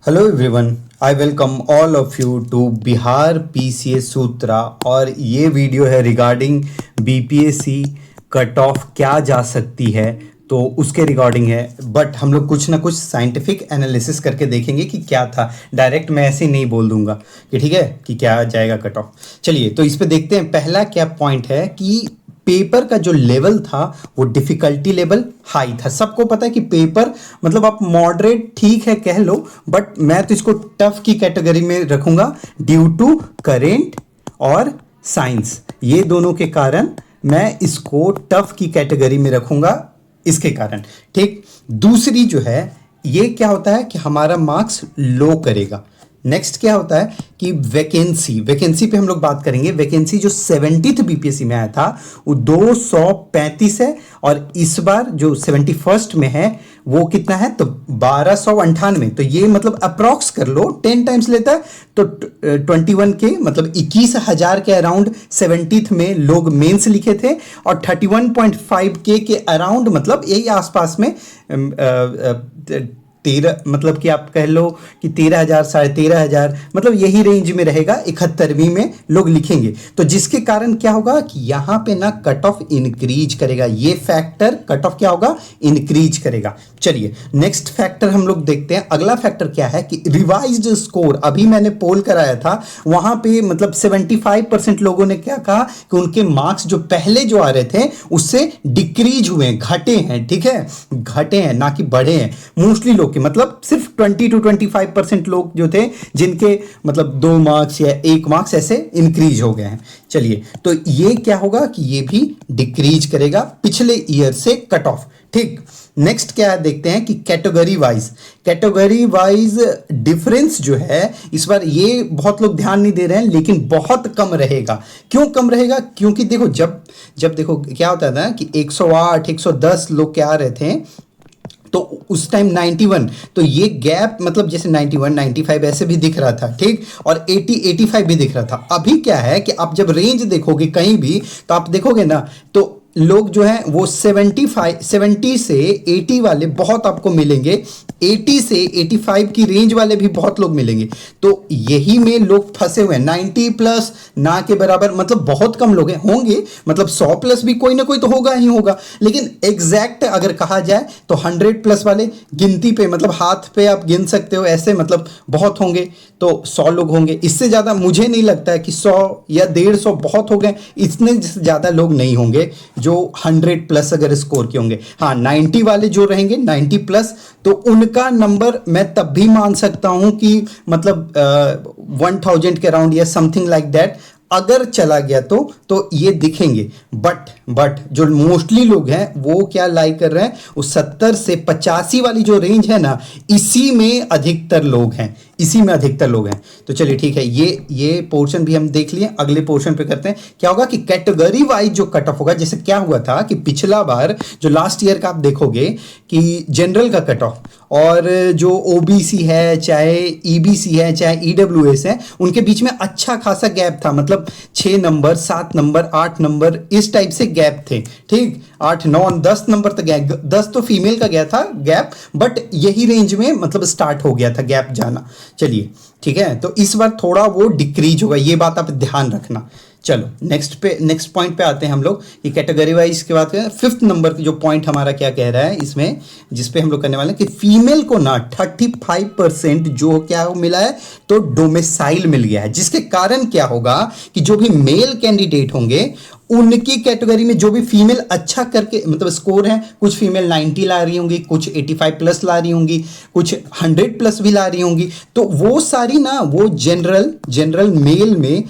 Hello everyone, I welcome all of you to Bihar PCS Sutra. और ये video है regarding BPSC cut off क्या जा सकती है, तो उसके रिगार्डिंग है। बट हम लोग कुछ ना कुछ साइंटिफिक एनालिसिस करके देखेंगे कि क्या था। डायरेक्ट मैं ऐसे ही नहीं बोल दूंगा कि ठीक है कि क्या जाएगा कट ऑफ। चलिए तो इस पे देखते हैं। पहला क्या पॉइंट है कि पेपर का जो लेवल था वो डिफिकल्टी लेवल हाई था। सबको पता है कि पेपर मतलब आप मॉडरेट ठीक है कह लो, बट मैं तो इसको टफ की कैटेगरी में रखूंगा ड्यू टू करेंट और साइंस। ये दोनों के कारण मैं इसको टफ की कैटेगरी में रखूंगा, इसके कारण। ठीक, दूसरी जो है ये क्या होता है कि हमारा मार्क्स लो करेगा। नेक्स्ट क्या होता है कि वैकेंसी पे हम लोग बात करेंगे। वैकेंसी जो 70th बीपीएससी में आया था वो 235 है, और इस बार जो 71st में है वो कितना है तो 1298। तो ये मतलब अप्रॉक्स कर लो 10 टाइम्स लेता है तो 21 के मतलब 21,000 के अराउंड 70th में लोग मेंस लिखे थे, और 31.5 के अराउंड मतलब यही आसपास में 13 मतलब कि आप कह लो कि 13,000 13,500 मतलब यही रेंज में रहेगा। 71वीं में लोग लिखेंगे, तो जिसके कारण क्या होगा कि यहां पे ना कट ऑफ इंक्रीज करेगा। ये फैक्टर कट ऑफ क्या होगा, इंक्रीज करेगा। चलिए नेक्स्ट फैक्टर हम लोग देखते हैं। अगला फैक्टर क्या है कि रिवाइज्ड स्कोर। अभी मैंने पोल कराया था, वहां पे मतलब 75% लोगों ने क्या कहा कि उनके मार्क्स जो पहले जो आ रहे थे उससे डिक्रीज हुए, घटे हैं। ठीक है, घटे हैं ना कि बढ़े हैं। मोस्टली लोग मतलब सिर्फ 20 to 25% लोग जो थे जिनके मतलब 2 मार्क्स या 1 मार्क्स ऐसे इंक्रीज हो गए हैं। चलिए तो ये क्या होगा कि ये भी डिक्रीज करेगा पिछले ईयर से कट ऑफ। ठीक, नेक्स्ट क्या है देखते हैं कि कैटेगरी वाइज डिफरेंस जो है इस बार ये बहुत लोग ध्यान नहीं दे रहे हैं, लेकिन बहुत कम रहेगा। क्यों कम रहेगा? क्योंकि देखो जब देखो क्या होता है ना कि 108 110 लोग क्या आ रहे थे तो उस टाइम 91, तो ये गैप मतलब जैसे 91 95 ऐसे भी दिख रहा था। ठीक, और 80 85 भी दिख रहा था। अभी क्या है कि आप जब रेंज देखोगे कहीं भी तो आप देखोगे ना तो लोग जो हैं वो 70 से 80 वाले बहुत आपको मिलेंगे, 80 से 85 की रेंज वाले भी बहुत लोग मिलेंगे। तो यही में लोग फंसे हुए हैं। 90 प्लस ना के बराबर मतलब बहुत कम लोग हैं, होंगे मतलब 100 प्लस भी कोई ना कोई तो होगा ही होगा, लेकिन एग्जैक्ट अगर कहा जाए तो 100 प्लस वाले गिनती पे मतलब हाथ पे आप गिन सकते हो ऐसे, मतलब बहुत होंगे तो 100 लोग होंगे। इससे ज़्यादा मुझे नहीं लगता है कि 100 या 150 बहुत हो गए। इतने ज़्यादा लोग नहीं होंगे जो 100 प्लस अगर स्कोर के होंगे। हाँ, 90 वाले जो रहेंगे 90 प्लस, तो उनका नंबर मैं तब भी मान सकता हूं कि मतलब 1000 के अराउंड या समथिंग लाइक दैट अगर चला गया तो ये दिखेंगे। बट जो मोस्टली लोग हैं वो क्या लाइक कर रहे हैं, वो 70 से 85 वाली जो रेंज है ना, इसी में अधिकतर लोग हैं, इसी में अधिकतर लोग हैं। तो चलिए ठीक है, ये पोर्शन भी हम देख लिए। अगले पोर्शन पे करते हैं। क्या होगा कि कैटेगरी वाइज जो कट ऑफ होगा, जैसे क्या हुआ था कि पिछला बार जो लास्ट ईयर का आप देखोगे कि जनरल का कट ऑफ और जो ओबीसी है, चाहे ईबीसी है, चाहे ईडब्ल्यूएस है, उनके बीच में अच्छा खासा गैप था। मतलब 6 नंबर 7 नंबर 8 नंबर इस टाइप से गैप थे। ठीक, 8 9 10 नंबर तक गैप, 10 तो फीमेल का गया था गैप, बट यही रेंज में मतलब स्टार्ट हो गया था गैप जाना। चलिए ठीक है, तो इस बार थोड़ा वो डिक्रीज होगा, ये बात आप ध्यान रखना। चलो नेक्स्ट पॉइंट पे आते हैं हम लोग कि कैटेगरी वाइज की बात करें। 5th नंबर जो पॉइंट हमारा क्या कह रहा है इसमें, जिसपे हम लोग करने वाले हैं कि फीमेल को ना 35% जो क्या मिला है तो डोमिसाइल मिल गया है। जिसके कारण क्या होगा कि जो भी मेल कैंडिडेट होंगे उनकी कैटेगरी में जो भी फीमेल अच्छा करके मतलब स्कोर है, कुछ फीमेल 90 ला रही होंगी, कुछ 85 प्लस ला रही होंगी, कुछ 100 प्लस भी ला रही होंगी, तो वो सारी ना वो जनरल मेल में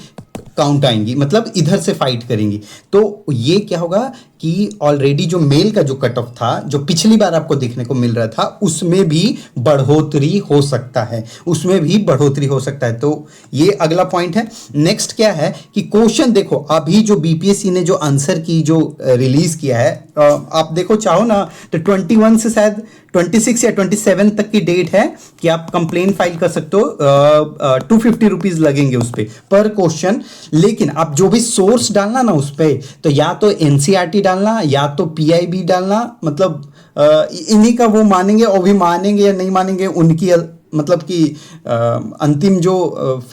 काउंट आएंगी, मतलब इधर से फाइट करेंगी। तो ये क्या होगा कि ऑलरेडी जो मेल का जो कट ऑफ था जो पिछली बार आपको देखने को मिल रहा था उसमें भी बढ़ोतरी हो सकता है, उसमें भी बढ़ोतरी हो सकता है। तो ये अगला पॉइंट है। नेक्स्ट क्या है कि क्वेश्चन देखो, अभी जो बीपीएससी ने जो आंसर की जो रिलीज किया है, आप देखो चाहो ना तो 21 से शायद 26 या 27 तक की डेट है कि आप कंप्लेन फाइल कर सकते हो। 250 रुपीज लगेंगे उस पर क्वेश्चन। लेकिन आप जो भी सोर्स डालना ना उस पर, तो या तो एनसीईआरटी डालना या तो पीआईबी डालना, मतलब इन्हीं का वो मानेंगे, और भी मानेंगे या नहीं मानेंगे उनकी मतलब कि अंतिम जो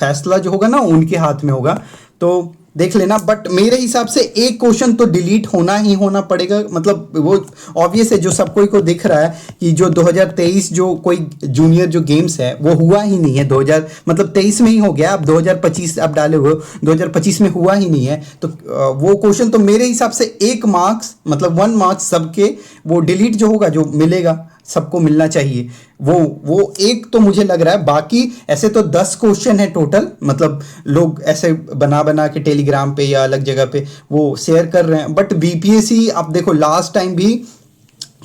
फैसला जो होगा ना उनके हाथ में होगा, तो देख लेना। बट मेरे हिसाब से एक क्वेश्चन तो डिलीट होना ही होना पड़ेगा, मतलब वो ऑब्वियस है, जो सबको को दिख रहा है कि जो 2023 जो कोई जूनियर जो गेम्स है वो हुआ ही नहीं है। 2000 मतलब 23 में ही हो गया, अब 2025 आप डाले हुए 2025 में हुआ ही नहीं है, तो वो क्वेश्चन तो मेरे हिसाब से 1 मार्क्स मतलब 1 मार्क्स सबके वो डिलीट जो होगा जो मिलेगा सबको मिलना चाहिए, वो एक तो मुझे लग रहा है। बाकी ऐसे तो 10 क्वेश्चन है टोटल, मतलब लोग ऐसे बना बना के टेलीग्राम पे या अलग जगह पे वो शेयर कर रहे हैं। बट बीपीएससी आप देखो लास्ट टाइम भी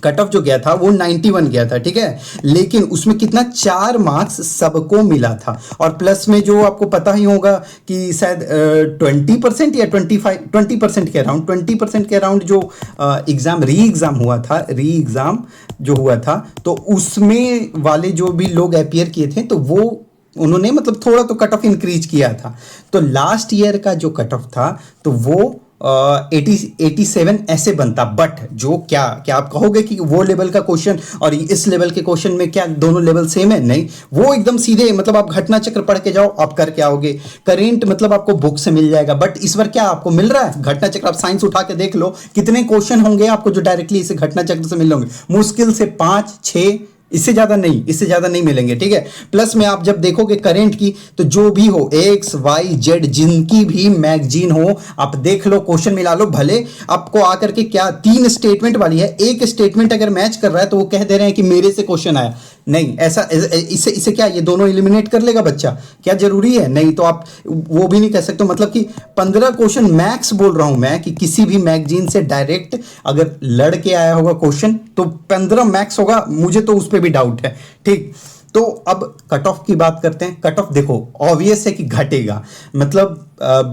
कट ऑफ जो गया था वो 91 गया था, ठीक है, लेकिन उसमें कितना 4 मार्क्स सबको मिला था। और प्लस में जो आपको पता ही होगा कि शायद 20% या 20% के अराउंड 20% के अराउंड जो एग्जाम री एग्जाम जो हुआ था, तो उसमें वाले जो भी लोग अपीयर किए थे तो वो उन्होंने मतलब थोड़ा तो कट ऑफ इंक्रीज किया था। तो लास्ट ईयर का जो कट ऑफ था तो वो 87 ऐसे बनता। बट जो क्या क्या आप कहोगे कि वो लेवल का क्वेश्चन और इस लेवल के क्वेश्चन में क्या दोनों लेवल सेम है? नहीं, वो एकदम सीधे, मतलब आप घटना चक्र पढ़ के जाओ, आप करके आओगे। करेंट मतलब आपको बुक से मिल जाएगा, बट इस बार क्या आपको मिल रहा है घटना चक्र? आप साइंस उठा के देख लो कितने क्वेश्चन होंगे आपको जो डायरेक्टली इसे घटना चक्र से मिल होंगे, मुश्किल से 5-6, इससे ज्यादा नहीं मिलेंगे, ठीक है। प्लस में आप जब देखोगे करंट की, तो जो भी हो XYZ जिनकी भी मैगजीन हो, आप देख लो, क्वेश्चन मिला लो, भले आपको आकर के क्या 3 स्टेटमेंट वाली है, एक स्टेटमेंट अगर मैच कर रहा है तो वो कह दे रहे हैं कि मेरे से क्वेश्चन आया। नहीं, ऐसा इससे क्या ये दोनों एलिमिनेट कर लेगा बच्चा? क्या जरूरी है? नहीं, तो आप वो भी नहीं कह सकते। मतलब कि 15 क्वेश्चन मैक्स बोल रहा हूं मैं, कि किसी भी मैगजीन से डायरेक्ट अगर लड़ के आया होगा क्वेश्चन तो 15 मैक्स होगा, मुझे तो उस पर भी डाउट है, ठीक। तो अब कट ऑफ की बात करते हैं। कट ऑफ देखो ऑब्वियस है कि घटेगा, मतलब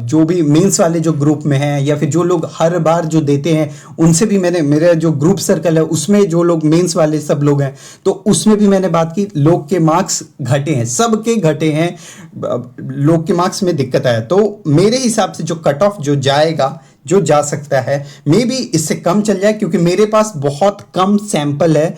जो भी मेंस वाले जो ग्रुप में हैं या फिर जो लोग हर बार जो देते हैं उनसे भी मेरा जो ग्रुप सर्कल है उसमें जो लोग मेंस वाले सब लोग हैं, तो उसमें भी मैंने बात की, लोग के मार्क्स घटे हैं, सबके घटे हैं, लोग के मार्क्स में दिक्कत आया। तो मेरे हिसाब से जो कट ऑफ जो जाएगा, जो जा सकता है, मे बी इससे कम चल जाए, क्योंकि मेरे पास बहुत कम सैंपल है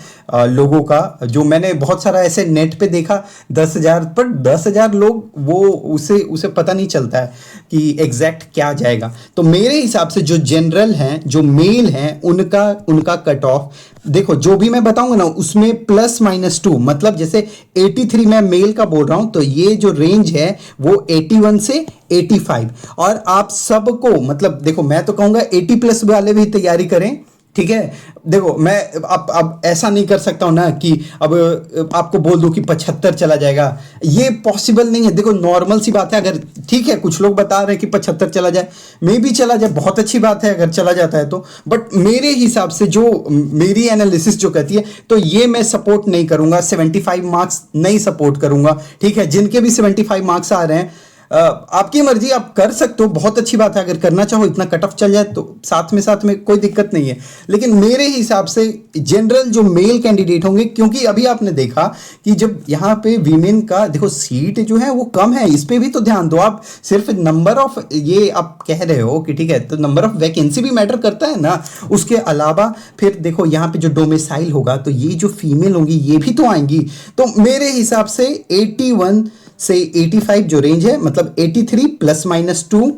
लोगों का, जो मैंने बहुत सारा ऐसे नेट पे देखा 10,000 पर 10,000 लोग, वो उसे पता नहीं चलता है कि एग्जैक्ट क्या जाएगा। तो मेरे हिसाब से जो जनरल हैं, जो मेल हैं, उनका कट ऑफ देखो, जो भी मैं बताऊंगा ना उसमें +-2, मतलब जैसे 83 मैं मेल का बोल रहा हूं, तो ये जो रेंज है वो 81 से 85। और आप सबको, मतलब देखो मैं तो कहूंगा 80+ वाले भी तैयारी करें, ठीक है। देखो मैं अब ऐसा नहीं कर सकता हूं ना कि अब आपको बोल दूं कि 75 चला जाएगा, ये पॉसिबल नहीं है। देखो नॉर्मल सी बात है, अगर ठीक है कुछ लोग बता रहे हैं कि 75 चला जाए, मे भी चला जाए, बहुत अच्छी बात है अगर चला जाता है तो। बट मेरे हिसाब से जो मेरी एनालिसिस जो कहती है, तो ये मैं सपोर्ट नहीं करूंगा, 75 मार्क्स नहीं सपोर्ट करूंगा, ठीक है। जिनके भी 75 मार्क्स आ रहे हैं, आपकी मर्जी, आप कर सकते हो, बहुत अच्छी बात है, अगर करना चाहो इतना कट ऑफ चल जाए तो साथ में कोई दिक्कत नहीं है। लेकिन मेरे हिसाब से जनरल जो मेल कैंडिडेट होंगे, क्योंकि अभी आपने देखा कि जब यहाँ पे वीमेन का देखो सीट जो है वो कम है, इस पे भी तो ध्यान दो आप। सिर्फ नंबर ऑफ, ये आप कह रहे हो कि ठीक है, तो नंबर ऑफ वैकेंसी भी मैटर करता है ना। उसके अलावा फिर देखो यहाँ पे जो डोमिसाइल होगा, तो ये जो फीमेल होंगी ये भी तो आएंगी। तो मेरे हिसाब से 81 से 85 जो रेंज है, मतलब 83 +-2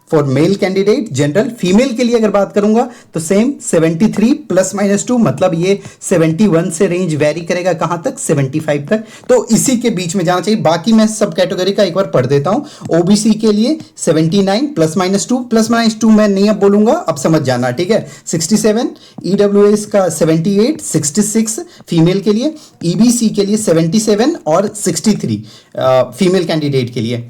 for male candidate general. Female के लिए अगर बात करूंगा तो सेम 73 +-2, मतलब ये 71 से रेंज वेरी करेगा, कहां तक? 75 तक। तो इसी के बीच में जाना चाहिए। बाकी मैं सब कैटेगरी का एक बार पढ़ देता हूं। ओबीसी के लिए 79 +-2 मैं नहीं अब बोलूंगा, अब समझ जाना, ठीक है। 67 ईडब्ल्यूएस का 78 66 फीमेल के लिए, ईबीसी के लिए 77 और 63 फीमेल कैंडिडेट के लिए,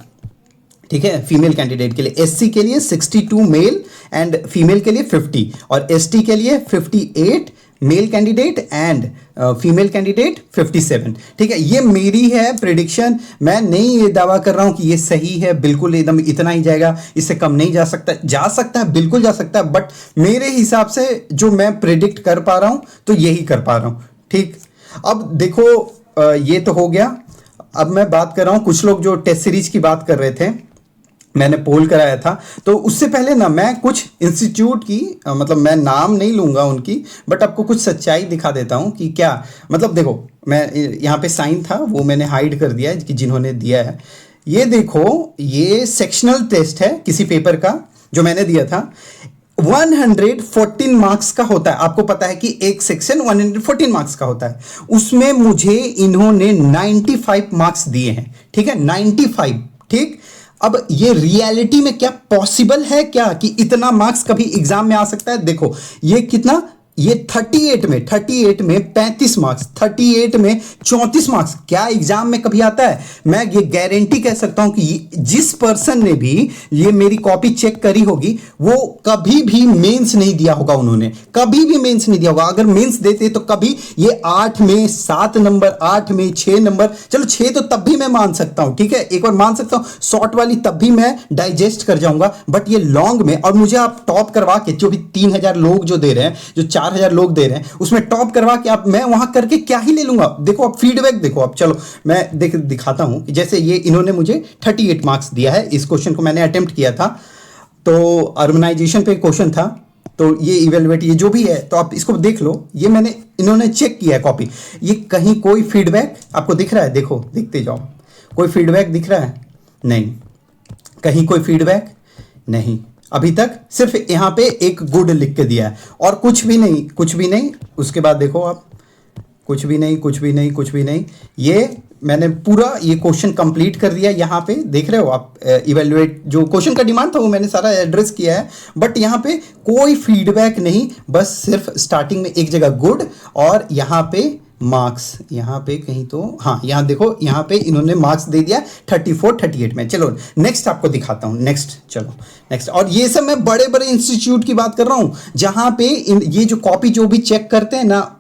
ठीक है। फीमेल कैंडिडेट के लिए एससी के लिए 62 मेल एंड फीमेल के लिए 50, और एसटी के लिए 58 male candidate and female candidate 57, ठीक है। ये मेरी है प्रिडिक्शन, मैं नहीं ये दावा कर रहा हूं कि ये सही है, बिल्कुल एकदम इतना ही जाएगा, इससे कम नहीं जा सकता है, बिल्कुल जा सकता है। बट मेरे हिसाब से जो मैं प्रिडिक्ट कर पा रहा हूं तो यही कर पा रहा हूं, ठीक। अब देखो ये तो हो गया। अब मैं बात कर रहा हूं, कुछ लोग जो टेस्ट सीरीज की बात कर रहे थे, मैंने पोल कराया था। तो उससे पहले ना मैं कुछ इंस्टीट्यूट की मतलब मैं नाम नहीं लूँगा उनकी, बट आपको कुछ सच्चाई दिखा देता हूँ कि क्या मतलब देखो, मैं यहाँ पे साइन था वो मैंने हाइड कर दिया है कि जिन्होंने दिया है। ये देखो, ये सेक्शनल टेस्ट है किसी पेपर का जो मैंने दिया था। 114 मार्क्स का होता है, आपको पता है कि एक सेक्शन 114 मार्क्स का होता है। उसमें मुझे इन्होंने 95 मार्क्स दिए हैं, ठीक है, 95। ठीक, अब ये रियलिटी में क्या पॉसिबल है क्या कि इतना मार्क्स कभी एग्जाम में आ सकता है? देखो ये कितना, ये 38 में 35 मार्क्स, 38 में 34 मार्क्स, क्या एग्जाम में कभी आता है? मैं ये गारंटी कह सकता हूं कि जिस पर्सन ने भी ये मेरी कॉपी चेक करी होगी वो कभी भी मेंस नहीं दिया होगा, उन्होंने कभी भी मेंस नहीं दिया होगा। अगर मेंस देते तो कभी ये 8 में 7 नंबर, 8 में 6 नंबर, चलो 6 तो तब भी मैं मान सकता हूं, ठीक है, एक बार मान सकता हूं, शॉर्ट वाली तब भी मैं डाइजेस्ट कर जाऊंगा, बट ये लॉन्ग में, और मुझे आप टॉप करवा के, जो भी 3000 लोग जो दे रहे हैं, जो 4000 लोग दे रहे हैं, उसमें टॉप करवा के आप, मैं वहां करके क्या ही ले लूंगा? देखो आप फीडबैक देखो आप, चलो मैं दिखाता हूं कि जैसे ये इन्होंने मुझे 38 मार्क्स दिया है। इस क्वेश्चन को मैंने अटेम्प्ट किया था, तो अर्बनाइजेशन पे क्वेश्चन था, तो ये इवेलुएट, ये जो भी है, तो आप इसको देख लो, ये मैंने इन्होंने चेक किया है कॉपी। ये कहीं कोई फीडबैक आपको दिख रहा है? देखो देखते जाओ, कोई फीडबैक दिख रहा है? नहीं, कहीं कोई फीडबैक नहीं, अभी तक सिर्फ यहां पे एक गुड लिख के दिया है और कुछ भी नहीं, कुछ भी नहीं। उसके बाद देखो आप, कुछ भी नहीं, कुछ भी नहीं, कुछ भी नहीं। ये मैंने पूरा ये क्वेश्चन कंप्लीट कर दिया, यहाँ पे देख रहे हो आप, इवेल्युएट जो क्वेश्चन का डिमांड था वो मैंने सारा एड्रेस किया है, बट यहाँ पे कोई फीडबैक नहीं, बस सिर्फ स्टार्टिंग में एक जगह गुड और यहाँ पे मार्क्स, यहाँ पे कहीं तो, हाँ यहाँ देखो, यहाँ पे इन्होंने मार्क्स दे दिया 34 38 में। चलो नेक्स्ट आपको दिखाता हूँ, नेक्स्ट, चलो नेक्स्ट। और ये सब मैं बड़े बड़े इंस्टीट्यूट की बात कर रहा हूँ जहाँ पे ये जो कॉपी जो भी चेक करते हैं ना,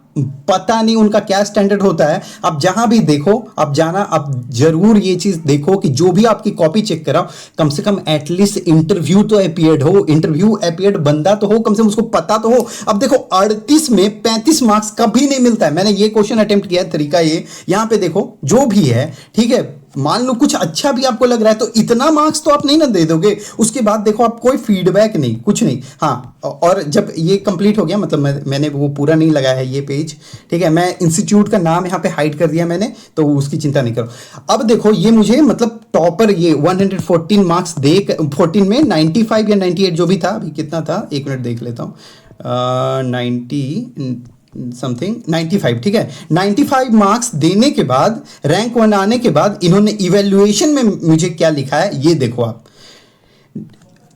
पता नहीं उनका क्या स्टैंडर्ड होता है। आप जहां भी देखो, आप जाना, आप जरूर ये चीज देखो कि जो भी आपकी कॉपी चेक कराओ, कम से कम एटलीस्ट इंटरव्यू तो अपीयर्ड हो, इंटरव्यू अपीयर्ड बंदा तो हो, कम से कम उसको पता तो हो। अब देखो 38 में 35 मार्क्स कभी नहीं मिलता है। मैंने ये क्वेश्चन अटेम्प्ट किया है, तरीका ये, यहां पे देखो जो भी है, ठीक है, मान लो कुछ अच्छा भी आपको लग रहा है तो इतना मार्क्स तो आप नहीं ना दे दोगे। उसके बाद देखो आप कोई फीडबैक नहीं, कुछ नहीं। हाँ, और जब ये कंप्लीट हो गया, मतलब मैंने वो पूरा नहीं लगाया है ये पेज, ठीक है, मैं इंस्टीट्यूट का नाम यहाँ पे हाइड कर दिया मैंने, तो उसकी चिंता नहीं करो। अब देखो ये मुझे मतलब टॉपर ये 114 मार्क्स दे, 14 में 95 या 98 जो भी था, अभी कितना था एक मिनट देख लेता हूँ, 90 समथिंग 95, ठीक है, 95 मार्क्स देने के बाद, रैंक 1 आने के बाद, इन्होंने इवेल्युएशन में मुझे क्या लिखा है ये देखो आप,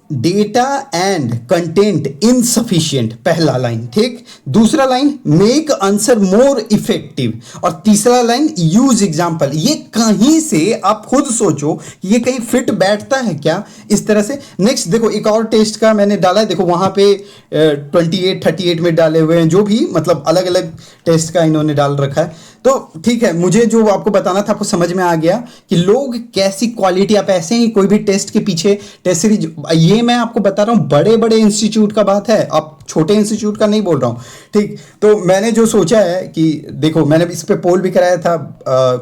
डेटा एंड कंटेंट इनसफिशिएंट, पहला लाइन, ठीक, दूसरा line make answer more effective, और तीसरा लाइन यूज एग्जांपल। ये कहीं से आप खुद सोचो कि ये कहीं फिट बैठता है क्या इस तरह से? नेक्स्ट देखो, एक और टेस्ट का मैंने डाला है, देखो वहां पे 28 38 में डाले हुए हैं, जो भी मतलब अलग अलग टेस्ट का इन्होंने डाल रखा है। तो ठीक है, मुझे जो आपको बताना था आपको समझ में आ गया कि लोग कैसी क्वालिटी, आप ऐसे ही कोई भी टेस्ट के पीछे टेस्ट सीरीज, ये मैं आपको बता रहा हूँ बड़े बड़े इंस्टीट्यूट का बात है, आप छोटे इंस्टीट्यूट का नहीं बोल रहा हूँ, ठीक। तो मैंने जो सोचा है कि देखो, मैंने इस पे पोल भी कराया था,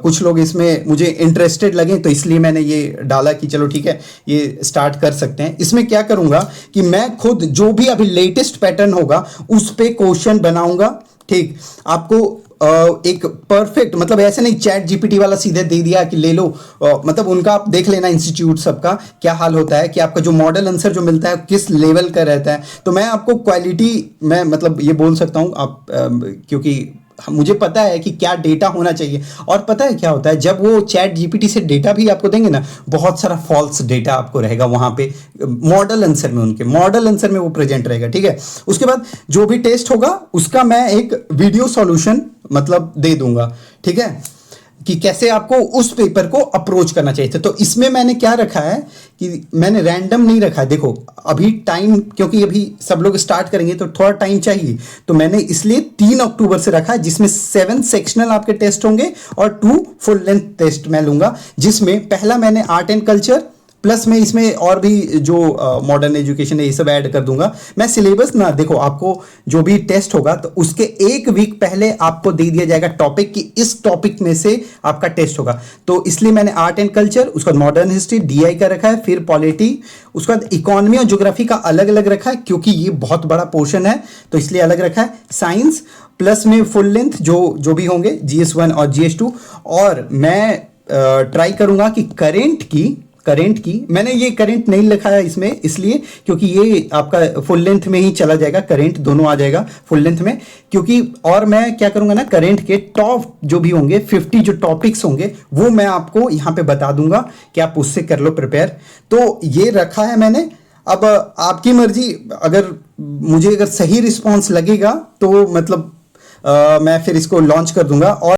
कुछ लोग इसमें मुझे इंटरेस्टेड लगे तो इसलिए मैंने ये डाला कि चलो ठीक है ये स्टार्ट कर सकते हैं। इसमें क्या करूंगा कि मैं खुद जो भी अभी लेटेस्ट पैटर्न होगा उस पे क्वेश्चन बनाऊंगा, ठीक। आपको एक परफेक्ट, मतलब ऐसे नहीं चैट जीपीटी वाला सीधे दे दिया कि ले लो, मतलब उनका आप देख लेना इंस्टीट्यूट सबका क्या हाल होता है कि आपका जो मॉडल आंसर जो मिलता है किस लेवल का रहता है। तो मैं आपको क्वालिटी, मैं मतलब ये बोल सकता हूँ आप, क्योंकि मुझे पता है कि क्या डेटा होना चाहिए। और पता है क्या होता है, जब वो चैट जीपीटी से डेटा भी आपको देंगे ना, बहुत सारा फॉल्स डेटा आपको रहेगा वहां पे मॉडल आंसर में, उनके मॉडल आंसर में वो प्रेजेंट रहेगा, ठीक है। उसके बाद जो भी टेस्ट होगा उसका मैं एक वीडियो सॉल्यूशन मतलब दे दूंगा, ठीक है, कि कैसे आपको उस पेपर को अप्रोच करना चाहिए। तो इसमें मैंने क्या रखा है कि मैंने रैंडम नहीं रखा है। देखो अभी टाइम, क्योंकि अभी सब लोग स्टार्ट करेंगे तो थोड़ा टाइम चाहिए, तो मैंने इसलिए 3 अक्टूबर से रखा है, जिसमें 7 सेक्शनल आपके टेस्ट होंगे और 2 फुल लेंथ टेस्ट मैं लूंगा, जिसमें पहला मैंने आर्ट एंड कल्चर प्लस मैं इसमें और भी जो मॉडर्न एजुकेशन है ये सब ऐड कर दूंगा। मैं सिलेबस ना, देखो आपको जो भी टेस्ट होगा तो उसके एक वीक पहले आपको दे दिया जाएगा टॉपिक कि इस टॉपिक में से आपका टेस्ट होगा। तो इसलिए मैंने आर्ट एंड कल्चर, उसका मॉडर्न हिस्ट्री डीआई का रखा है, फिर पॉलिटी, उसके बाद इकोनॉमी और ज्योग्राफी का अलग अलग रखा है क्योंकि ये बहुत बड़ा पोर्शन है तो इसलिए अलग रखा है। साइंस प्लस में फुल लेंथ जो भी होंगे GS1 और GS2। और मैं ट्राई करूंगा कि करंट की मैंने ये करंट नहीं लिखा है इसमें इसलिए क्योंकि ये आपका फुल लेंथ में ही चला जाएगा, करंट दोनों आ जाएगा फुल लेंथ में। क्योंकि और मैं क्या करूंगा ना, करंट के टॉप जो भी होंगे 50 जो टॉपिक्स होंगे वो मैं आपको यहाँ पे बता दूंगा कि आप उससे कर लो प्रिपेयर। तो ये रखा है मैंने। अब आपकी मर्जी, अगर मुझे अगर सही रिस्पॉन्स लगेगा तो मतलब मैं फिर इसको लॉन्च कर दूंगा। और